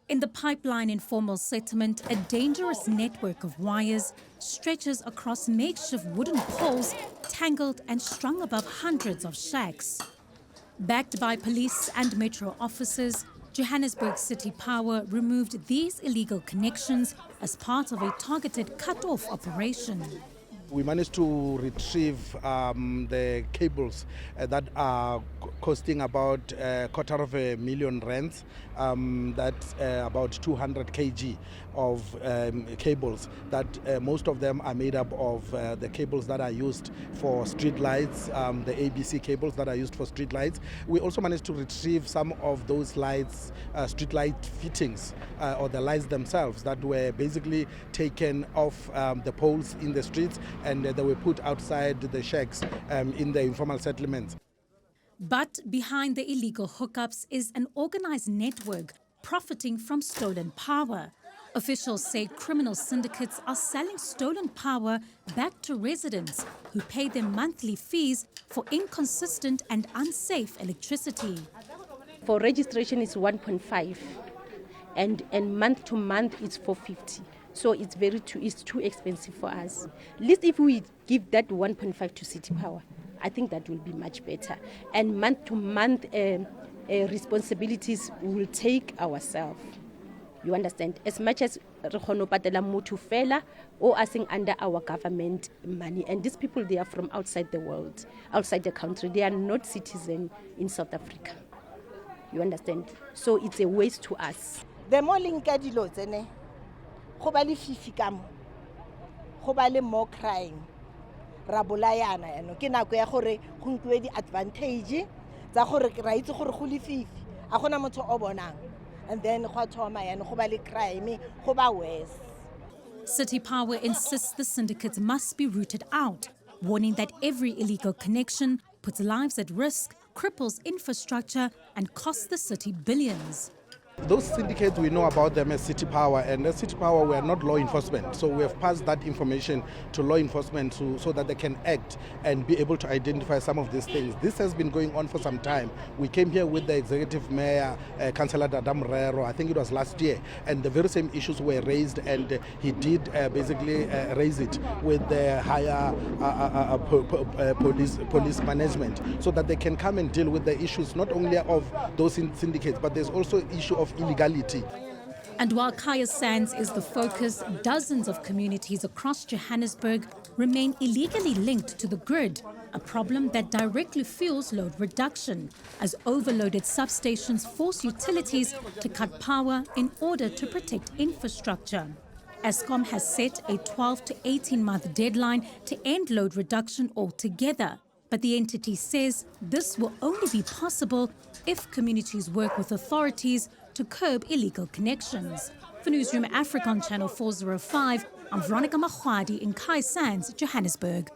In the pipeline informal settlement, a dangerous network of wires stretches across makeshift wooden poles, tangled and strung above hundreds of shacks. Backed by police and metro officers, Johannesburg City Power removed these illegal connections as part of a targeted cut-off operation. We managed to retrieve the cables that are costing about R250,000. That's about 200 kg of cables that most of them are made up of the cables that are used for street lights, the ABC cables that are used for street lights. We also managed to retrieve some of those lights, street light fittings, or the lights themselves that were basically taken off the poles in the streets, and they were put outside the shacks in the informal settlements. But behind the illegal hookups is an organized network profiting from stolen power. Officials say criminal syndicates are selling stolen power back to residents who pay them monthly fees for inconsistent and unsafe electricity. For registration it's 1.5 and month to month it's 450. So it's too expensive for us. At least if we give that 1.5 to City Power, I think that will be much better. And month to month responsibilities we will take ourselves. You understand? As much as Rehonopatela Mutu Fela or asking under our government money. And these people, they are from outside the world, outside the country. They are not citizens in South Africa. You understand? So it's a waste to us. The more linkadilo tsene. Go ba le fifi ka mo go ba le more crime ra bolayana yano ke nako ya gore go nkuwe di advantage tsa gore ra itse gore go le fifi a gona motho o bonang, and then go thoma yano go ba le crime go ba worse. City Power insists the syndicates must be rooted out, warning that every illegal connection puts lives at risk, cripples infrastructure and costs the city billions. Those syndicates, we know about them as City Power, and as City Power we are not law enforcement, so we have passed that information to law enforcement so that they can act and be able to identify some of these things. This has been going on for some time. We came here with the executive mayor, Councillor Dada Mrero, I think it was last year, and the very same issues were raised, and he did basically raise it with the higher police management so that they can come and deal with the issues not only of those syndicates, but there's also issue of illegality. And while Kaya Sands is the focus, dozens of communities across Johannesburg remain illegally linked to the grid, a problem that directly fuels load reduction, as overloaded substations force utilities to cut power in order to protect infrastructure. Eskom has set a 12 to 18-month deadline to end load reduction altogether. But the entity says this will only be possible if communities work with authorities to curb illegal connections. For Newzroom Afrika on Channel 405, I'm Veronica Makhoali in Kaya Sands, Johannesburg.